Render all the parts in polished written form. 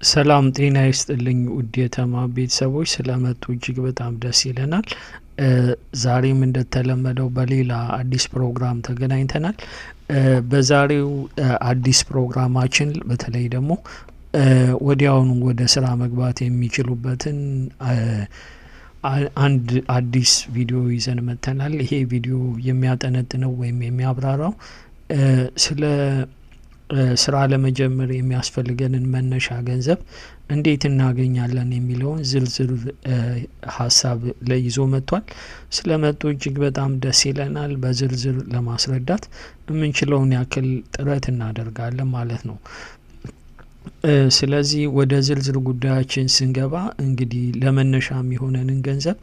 ሰላም ጤና ይስጥልኝ ውድ የተማር ቤተሰቦች ስለመጡ እጅግ በጣም ደስ ይለናል። ዛሬም እንደተለመደው በሌላ አዲስ ፕሮግራም ተገናኝተናል። በዛሬው አዲስ ፕሮግራማችን በተለይ ደግሞ ወዲያውኑ ወደ ስራ መግባት የሚችሉበትን አንድ አዲስ ቪዲዮ ይዘን መጥተናል። ይሄ ቪዲዮ የሚያጠነጥነው ወይም የሚያብራራው ስለ ስራ ለመጀመር የሚያስፈልገንን መነሻ ገንዘብ እንዴት እናገኛለን የሚለውን ዝርዝር ሀሳብ ይዞ መጥቷል። ስለመጡ እጅግ በጣም ደስ ይለናል። በዝርዝር ለማስረዳት የምንችለውን ያክል ጥረት እናደርጋለን ማለት ነው። ስለዚህ ወደ ዝርዝር ጉዳያችን ስንገባ እንግዲህ ለመነሻ የሚሆነንን ገንዘብ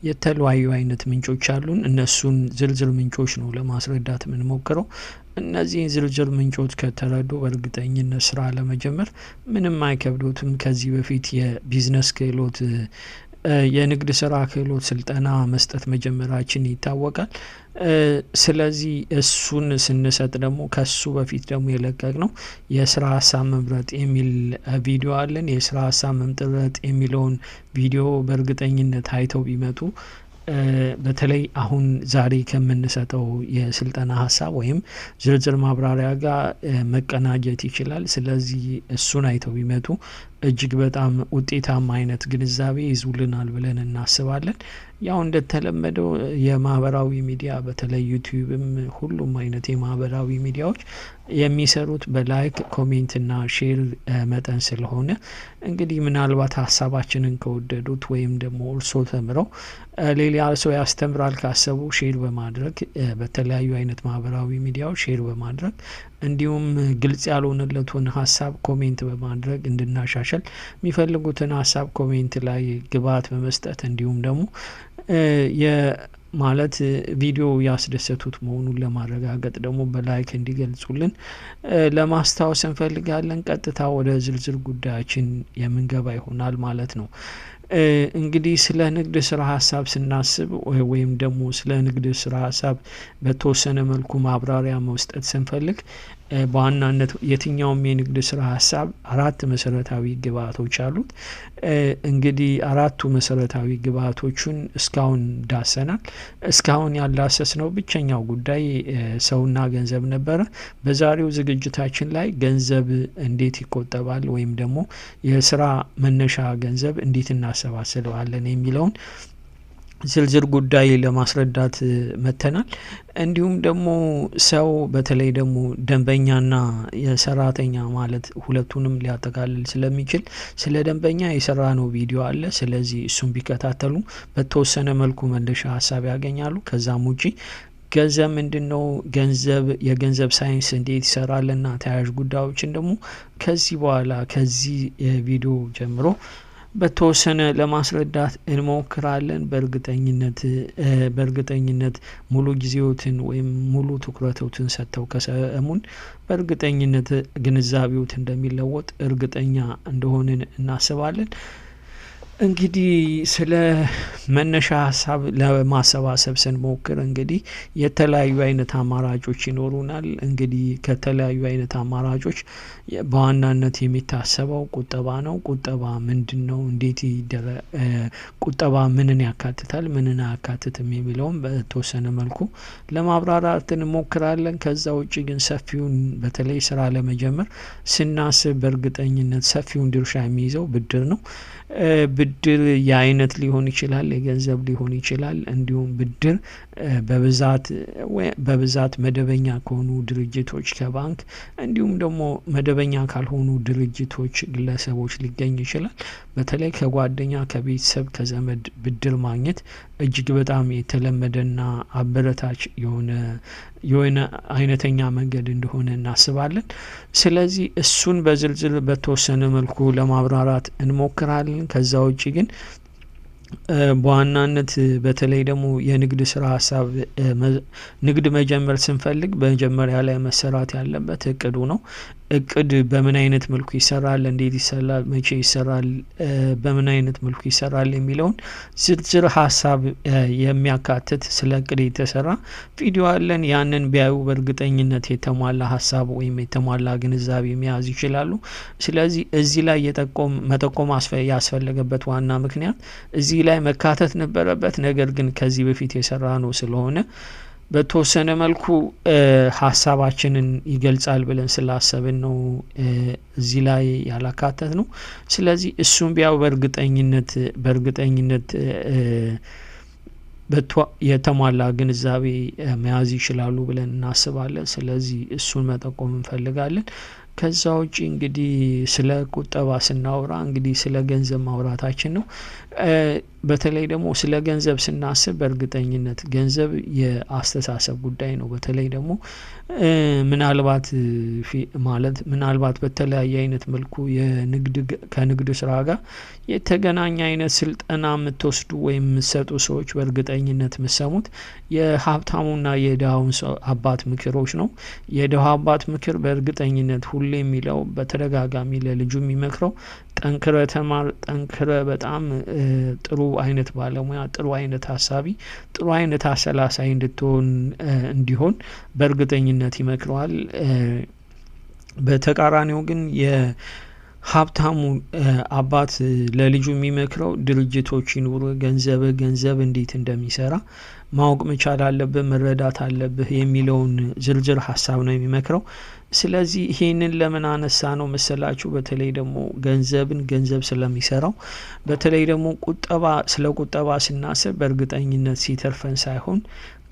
የተለያዩ አይነት ምንጮች አሉን። እነሱን ዝርዝር ምንጮች ነው ለማስረዳት የምንሞክረው። እነዚህን ዝርዝር ምንጮች ከተረዱ በእርግጠኝነት ስራ ለመጀመር ምንም አይከብዶትም። ከዚህ በፊት የቢዝነስ ክህሎት የንግድ ስራ ክህሎት ስልጠና መስጠት መጀመራችን ይታወቃል። ስለዚህ እሱን ስንሰጥ ደግሞ ከሱ በፊት ደግሞ የለቀቅ ነው የስራ ሀሳብ መምረጥ የሚል ቪዲዮ አለን። የስራ ሀሳብ መምረጥ የሚለውን ቪዲዮ በእርግጠኝነት አይተው ቢመጡ በተለይ አሁን ዛሬ ከምንሰጠው የስልጠና ሀሳብ ወይም ዝርዝር ማብራሪያ ጋር መቀናጀት ይችላል። ስለዚህ እሱን አይተው ቢመጡ እጅግ በጣም ውጤታማ አይነት ግንዛቤ ይዙልናል ብለን እናስባለን። ያው እንደተለመደው የማህበራዊ ሚዲያ በተለይ ዩቲዩብም ሁሉም አይነት የማህበራዊ ሚዲያዎች የሚሰሩት በላይክ ኮሜንትና ሼር መጠን ስለሆነ እንግዲህ ምናልባት ሀሳባችንን ከወደዱት ወይም ደግሞ እርሶ ተምረው ሌላ ሰው ያስተምራል ካሰቡ ሼር በማድረግ በተለያዩ አይነት ማህበራዊ ሚዲያዎች ሼር በማድረግ እንዲሁም ግልጽ ያልሆነለትን ሀሳብ ኮሜንት በማድረግ እንድናሻሽል የሚፈልጉትን ሀሳብ ኮሜንት ላይ ግብአት በመስጠት እንዲሁም ደግሞ ማለት ቪዲዮ ያስደሰቱት መሆኑን ለማረጋገጥ ደግሞ በላይክ እንዲገልጹልን ለማስታወስ እንፈልጋለን። ቀጥታ ወደ ዝርዝር ጉዳያችን የምንገባ ይሆናል ማለት ነው። እንግዲህ ስለ ንግድ ስራ ሀሳብ ስናስብ ወይም ደግሞ ስለ ንግድ ስራ ሀሳብ በተወሰነ መልኩ ማብራሪያ መስጠት ስንፈልግ በዋናነት የትኛውም የንግድ ስራ ሀሳብ አራት መሰረታዊ ግብአቶች አሉት። እንግዲህ አራቱ መሰረታዊ ግብአቶቹን እስካሁን ዳሰናል። እስካሁን ያላሰስነው ብቸኛው ጉዳይ ሰውና ገንዘብ ነበረ። በዛሬው ዝግጅታችን ላይ ገንዘብ እንዴት ይቆጠባል ወይም ደግሞ የስራ መነሻ ገንዘብ እንዴት እናሰባስበዋለን የሚለውን ዝርዝር ጉዳይ ለማስረዳት መጥተናል። እንዲሁም ደግሞ ሰው በተለይ ደግሞ ደንበኛና የሰራተኛ ማለት ሁለቱንም ሊያጠቃልል ስለሚችል ስለ ደንበኛ የሰራነው ቪዲዮ አለ። ስለዚህ እሱን ቢከታተሉ በተወሰነ መልኩ መነሻ ሀሳብ ያገኛሉ። ከዛም ውጪ ገንዘብ ምንድነው፣ ገንዘብ የገንዘብ ሳይንስ እንዴት ይሰራልና ተያያዥ ጉዳዮችን ደግሞ ከዚህ በኋላ ከዚህ ቪዲዮ ጀምሮ በተወሰነ ለማስረዳት እንሞክራለን። በእርግጠኝነት ሙሉ ጊዜዎትን ወይም ሙሉ ትኩረቶትን ሰጥተው ከሰሙን በእርግጠኝነት ግንዛቤዎት እንደሚለወጥ እርግጠኛ እንደሆንን እናስባለን። እንግዲህ ስለ መነሻ ሀሳብ ለማሰባሰብ ስንሞክር እንግዲህ የተለያዩ አይነት አማራጮች ይኖሩናል። እንግዲህ ከተለያዩ አይነት አማራጮች በዋናነት የሚታሰበው ቁጠባ ነው። ቁጠባ ምንድን ነው፣ እንዴት ቁጠባ ምንን ያካትታል፣ ምንን አያካትትም የሚለውን በተወሰነ መልኩ ለማብራራት እንሞክራለን። ከዛ ውጭ ግን ሰፊውን በተለይ ስራ ለመጀመር ስናስብ በእርግጠኝነት ሰፊውን ድርሻ የሚይዘው ብድር ነው። ብድር የአይነት ሊሆን ይችላል፣ የገንዘብ ሊሆን ይችላል። እንዲሁም ብድር በብዛት መደበኛ ከሆኑ ድርጅቶች ከባንክ፣ እንዲሁም ደግሞ መደበኛ ካልሆኑ ድርጅቶች ግለሰቦች ሊገኝ ይችላል። በተለይ ከጓደኛ፣ ከቤተሰብ፣ ከዘመድ ብድር ማግኘት እጅግ በጣም የተለመደና አበረታች የሆነ አይነተኛ መንገድ እንደሆነ እናስባለን። ስለዚህ እሱን በዝርዝር በተወሰነ መልኩ ለማብራራት እንሞክራለን። ከዛ ውጪ ግን በዋናነት በተለይ ደግሞ የንግድ ስራ ሀሳብ ንግድ መጀመር ስንፈልግ በመጀመሪያ ላይ መሰራት ያለበት እቅዱ ነው። እቅድ በምን አይነት መልኩ ይሰራል፣ እንዴት ይሰራል፣ መቼ ይሰራል፣ በምን አይነት መልኩ ይሰራል የሚለውን ዝርዝር ሀሳብ የሚያካትት ስለ እቅድ የተሰራ ቪዲዮ አለን። ያንን ቢያዩ በእርግጠኝነት የተሟላ ሀሳብ ወይም የተሟላ ግንዛቤ መያዝ ይችላሉ። ስለዚህ እዚህ ላይ መጠቆም ያስፈለገበት ዋና ምክንያት እዚህ ላይ መካተት ነበረበት፣ ነገር ግን ከዚህ በፊት የሰራ ነው ስለሆነ በተወሰነ መልኩ ሀሳባችንን ይገልጻል ብለን ስላሰብን ነው እዚህ ላይ ያላካተት ነው። ስለዚህ እሱም ቢያው በእርግጠኝነት የተሟላ ግንዛቤ መያዝ ይችላሉ ብለን እናስባለን። ስለዚህ እሱን መጠቆም እንፈልጋለን። ከዛ ውጪ እንግዲህ ስለ ቁጠባ ስናወራ እንግዲህ ስለ ገንዘብ ማውራታችን ነው። በተለይ ደግሞ ስለ ገንዘብ ስናስብ በእርግጠኝነት ገንዘብ የአስተሳሰብ ጉዳይ ነው። በተለይ ደግሞ ምናልባት በተለያየ አይነት መልኩ ከንግድ ስራ ጋር የተገናኘ አይነት ስልጠና የምትወስዱ ወይም የምትሰጡ ሰዎች በእርግጠኝነት የምትሰሙት የሀብታሙና የድሃውን አባት ምክሮች ነው። የድሃው አባት ምክር በእርግጠኝነት ሁሌ የሚለው በተደጋጋሚ ለልጁ የሚመክረው ጠንክረ ተማር፣ ጠንክረ በጣም ጥሩ አይነት ባለሙያ፣ ጥሩ አይነት ሀሳቢ፣ ጥሩ አይነት አሰላሳይ እንዲሆን በእርግጠኝነት ይመክረዋል። በተቃራኒው ግን የሀብታሙ አባት ለልጁ የሚመክረው ድርጅቶች ይኑሩ፣ ገንዘብ እንዴት እንደሚሰራ ማወቅ መቻል አለብህ፣ መረዳት አለብህ የሚለውን ዝርዝር ሀሳብ ነው የሚመክረው። ስለዚህ ይሄንን ለምን አነሳ ነው መሰላችሁ? በተለይ ደግሞ ገንዘብ ስለሚሰራው፣ በተለይ ደግሞ ስለ ቁጠባ ስናስብ በእርግጠኝነት ሲተርፈን ሳይሆን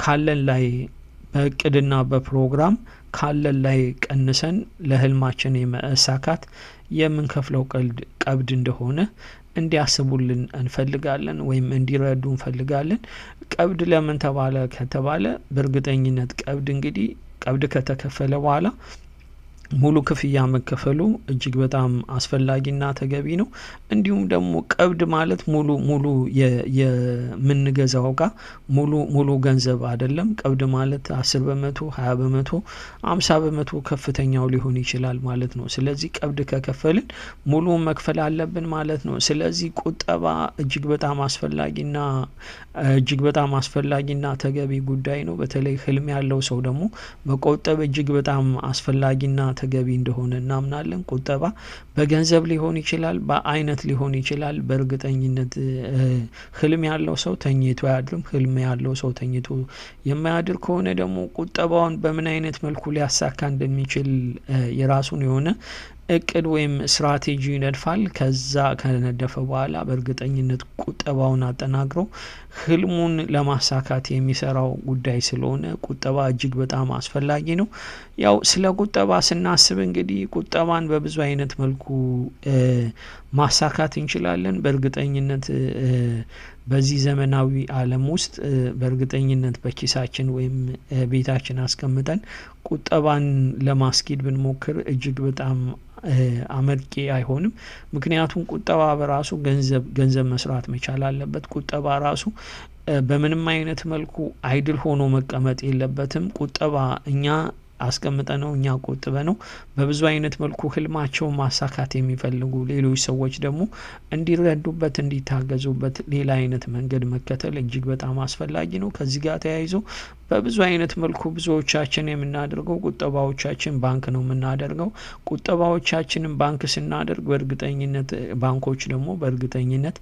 ካለን ላይ በእቅድና በፕሮግራም ካለን ላይ ቀንሰን ለህልማችን የመሳካት የምንከፍለው ቀብድ እንደሆነ እንዲያስቡልን እንፈልጋለን ወይም እንዲረዱ እንፈልጋለን። ቀብድ ለምን ተባለ ከተባለ በእርግጠኝነት ቀብድ ከተከፈለ በኋላ ሙሉ ክፍያ መከፈሉ እጅግ በጣም አስፈላጊና ተገቢ ነው። እንዲሁም ደግሞ ቀብድ ማለት ሙሉ የምንገዛው ጋር ሙሉ ገንዘብ አይደለም። ቀብድ ማለት 10%፣ 20%፣ 50% ከፍተኛው ሊሆን ይችላል ማለት ነው። ስለዚህ ቀብድ ከከፈልን ሙሉውን መክፈል አለብን ማለት ነው። ስለዚህ ቁጠባ እጅግ በጣም አስፈላጊና ተገቢ ጉዳይ ነው። በተለይ ህልም ያለው ሰው ደግሞ መቆጠብ እጅግ በጣም አስፈላጊና ተገቢ እንደሆነ እናምናለን። ቁጠባ በገንዘብ ሊሆን ይችላል፣ በአይነት ሊሆን ይችላል። በእርግጠኝነት ህልም ያለው ሰው ተኝቶ አያድርም። ህልም ያለው ሰው ተኝቶ የማያድር ከሆነ ደግሞ ቁጠባውን በምን አይነት መልኩ ሊያሳካ እንደሚችል የራሱን የሆነ እቅድ ወይም ስትራቴጂ ይነድፋል። ከዛ ከነደፈ በኋላ በእርግጠኝነት ቁጠባውን አጠናክሮ ህልሙን ለማሳካት የሚሰራው ጉዳይ ስለሆነ ቁጠባ እጅግ በጣም አስፈላጊ ነው። ያው ስለ ቁጠባ ስናስብ እንግዲህ ቁጠባን በብዙ አይነት መልኩ ማሳካት እንችላለን። በእርግጠኝነት በዚህ ዘመናዊ ዓለም ውስጥ በእርግጠኝነት በኪሳችን ወይም ቤታችን አስቀምጠን ቁጠባን ለማስኬድ ብንሞክር እጅግ በጣም አመርቂ አይሆንም። ምክንያቱም ቁጠባ በራሱ ገንዘብ መስራት መቻል አለበት። ቁጠባ ራሱ በምንም አይነት መልኩ አይድል ሆኖ መቀመጥ የለበትም። ቁጠባ እኛ አስቀምጠ ነው እኛ ቆጥበ ነው በብዙ አይነት መልኩ ህልማቸውን ማሳካት የሚፈልጉ ሌሎች ሰዎች ደግሞ እንዲረዱበት እንዲታገዙበት ሌላ አይነት መንገድ መከተል እጅግ በጣም አስፈላጊ ነው። ከዚህ ጋር ተያይዞ በብዙ አይነት መልኩ ብዙዎቻችን የምናደርገው ቁጠባዎቻችን ባንክ ነው የምናደርገው። ቁጠባዎቻችንን ባንክ ስናደርግ በእርግጠኝነት ባንኮች ደግሞ በእርግጠኝነት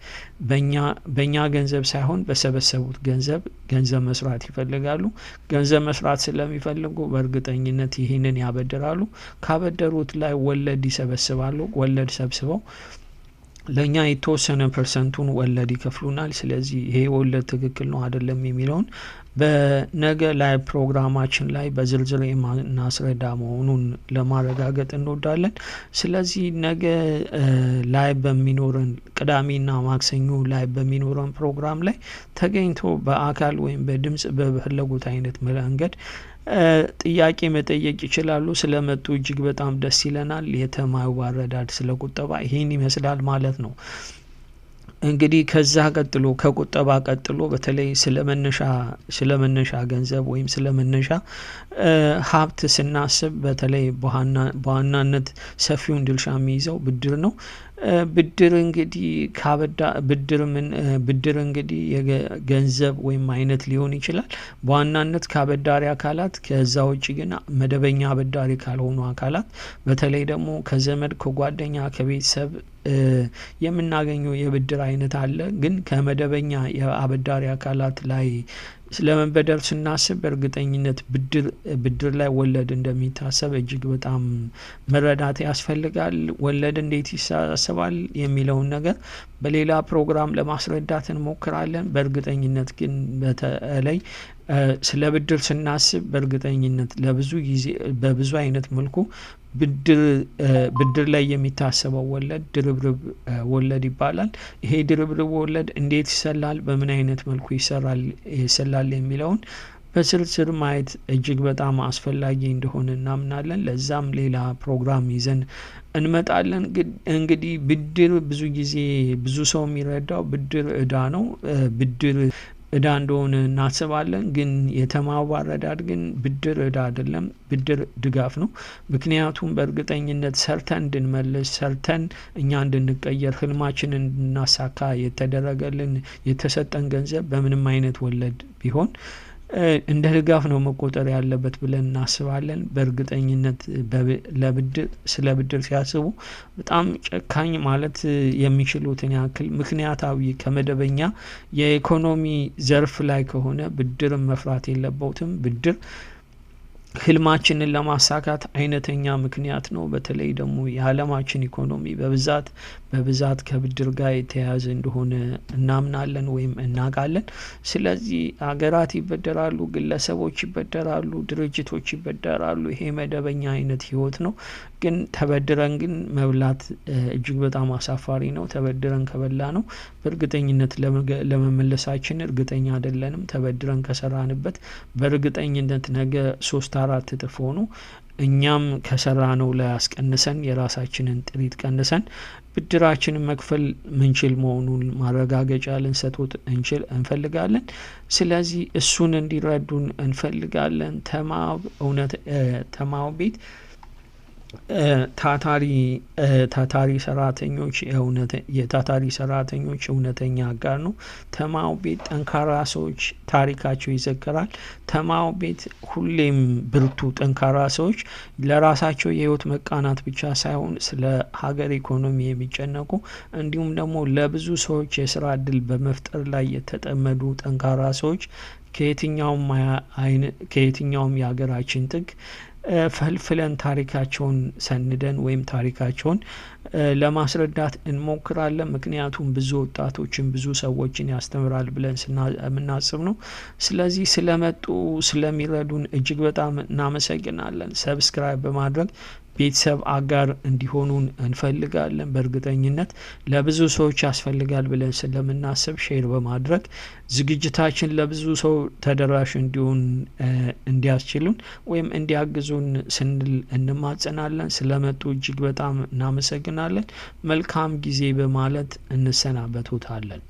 በእኛ ገንዘብ ሳይሆን በሰበሰቡት ገንዘብ መስራት ይፈልጋሉ። ገንዘብ መስራት ስለሚፈልጉ በእርግጠኝነት ይህንን ያበድራሉ። ካበደሩት ላይ ወለድ ይሰበስባሉ። ወለድ ሰብስበው ለኛ የተወሰነ ፐርሰንቱን ወለድ ይከፍሉናል። ስለዚህ ይሄ ወለድ ትክክል ነው አይደለም የሚለውን በነገ ላይ ፕሮግራማችን ላይ በዝርዝር የማናስረዳ መሆኑን ለማረጋገጥ እንወዳለን። ስለዚህ ነገ ላይ በሚኖረን ቅዳሜና ማክሰኞ ላይ በሚኖረን ፕሮግራም ላይ ተገኝቶ በአካል ወይም በድምጽ በፈለጉት አይነት መንገድ ጥያቄ መጠየቅ ይችላሉ። ስለመጡ እጅግ በጣም ደስ ይለናል። የተማዩ አረዳድ ስለ ቁጠባ ይሄን ይመስላል ማለት ነው። እንግዲህ ከዛ ቀጥሎ ከቁጠባ ቀጥሎ በተለይ ስለመነሻ ገንዘብ ወይም ስለመነሻ ሀብት ስናስብ በተለይ በዋናነት ሰፊውን ድርሻ የሚይዘው ብድር ነው። ብድር እንግዲህ ብድር እንግዲህ የገንዘብ ወይም አይነት ሊሆን ይችላል በዋናነት ከአበዳሪ አካላት። ከዛ ውጭ ግን መደበኛ አበዳሪ ካልሆኑ አካላት በተለይ ደግሞ ከዘመድ ከጓደኛ ከቤተሰብ የምናገኘው የብድር አይነት አለ። ግን ከመደበኛ የአበዳሪ አካላት ላይ ስለመበደር ስናስብ በእርግጠኝነት ብድር ላይ ወለድ እንደሚታሰብ እጅግ በጣም መረዳት ያስፈልጋል። ወለድ እንዴት ይታሰባል የሚለውን ነገር በሌላ ፕሮግራም ለማስረዳት እንሞክራለን። በእርግጠኝነት ግን በተለይ ስለ ብድር ስናስብ በእርግጠኝነት ለብዙ ጊዜ በብዙ አይነት መልኩ ብድር ላይ የሚታሰበው ወለድ ድርብርብ ወለድ ይባላል። ይሄ ድርብርብ ወለድ እንዴት ይሰላል፣ በምን አይነት መልኩ ይሰላል የሚለውን በዝርዝር ማየት እጅግ በጣም አስፈላጊ እንደሆነ እናምናለን። ለዛም ሌላ ፕሮግራም ይዘን እንመጣለን። እንግዲህ ብድር ብዙ ጊዜ ብዙ ሰው የሚረዳው ብድር እዳ ነው። ብድር እዳ እንደሆነ እናስባለን። ግን የተማሩ አረዳድ ግን ብድር እዳ አይደለም፣ ብድር ድጋፍ ነው። ምክንያቱም በእርግጠኝነት ሰርተን እንድንመልስ ሰርተን እኛ እንድንቀየር ህልማችንን እንድናሳካ የተደረገልን የተሰጠን ገንዘብ በምንም አይነት ወለድ ቢሆን እንደ ድጋፍ ነው መቆጠር ያለበት ብለን እናስባለን። በእርግጠኝነት ስለ ብድር ሲያስቡ በጣም ጨካኝ ማለት የሚችሉትን ያክል ምክንያታዊ ከመደበኛ የኢኮኖሚ ዘርፍ ላይ ከሆነ ብድርን መፍራት የለበትም። ብድር ህልማችንን ለማሳካት አይነተኛ ምክንያት ነው። በተለይ ደግሞ የዓለማችን ኢኮኖሚ በብዛት ከብድር ጋር የተያያዘ እንደሆነ እናምናለን ወይም እናውቃለን። ስለዚህ ሀገራት ይበደራሉ፣ ግለሰቦች ይበደራሉ፣ ድርጅቶች ይበደራሉ። ይሄ መደበኛ አይነት ህይወት ነው። ግን ተበድረን ግን መብላት እጅግ በጣም አሳፋሪ ነው። ተበድረን ከበላ ነው በእርግጠኝነት ለመመለሳችን እርግጠኛ አይደለንም። ተበድረን ከሰራንበት በእርግጠኝነት ነገ 3-4 እጥፍ ሆኖ እኛም ከሰራ ነው ላይ አስቀንሰን የራሳችንን ጥሪት ቀንሰን ብድራችንን መክፈል ምንችል መሆኑን ማረጋገጫ ልንሰጡት እንፈልጋለን። ስለዚህ እሱን እንዲረዱን እንፈልጋለን። ተማው ቤት ታታሪ ሰራተኞች የታታሪ ሰራተኞች እውነተኛ አጋር ነው። ተማው ቤት ጠንካራ ሰዎች ታሪካቸው ይዘከራል። ተማው ቤት ሁሌም ብርቱ ጠንካራ ሰዎች ለራሳቸው የህይወት መቃናት ብቻ ሳይሆን ስለ ሀገር ኢኮኖሚ የሚጨነቁ እንዲሁም ደግሞ ለብዙ ሰዎች የስራ እድል በመፍጠር ላይ የተጠመዱ ጠንካራ ሰዎች ከየትኛውም የሀገራችን ጥግ ፈልፍለን ታሪካቸውን ሰንደን ወይም ታሪካቸውን ለማስረዳት እንሞክራለን። ምክንያቱም ብዙ ወጣቶችን ብዙ ሰዎችን ያስተምራል ብለን የምናስብ ነው። ስለዚህ ስለመጡ ስለሚረዱን እጅግ በጣም እናመሰግናለን። ሰብስክራይብ በማድረግ ቤተሰብ አጋር እንዲሆኑን እንፈልጋለን። በእርግጠኝነት ለብዙ ሰዎች ያስፈልጋል ብለን ስለምናስብ ሼር በማድረግ ዝግጅታችን ለብዙ ሰው ተደራሽ እንዲሆን እንዲያስችሉን ወይም እንዲያግዙን ስንል እንማጸናለን። ስለመጡ እጅግ በጣም እናመሰግናለን። መልካም ጊዜ በማለት እንሰናበቶታለን።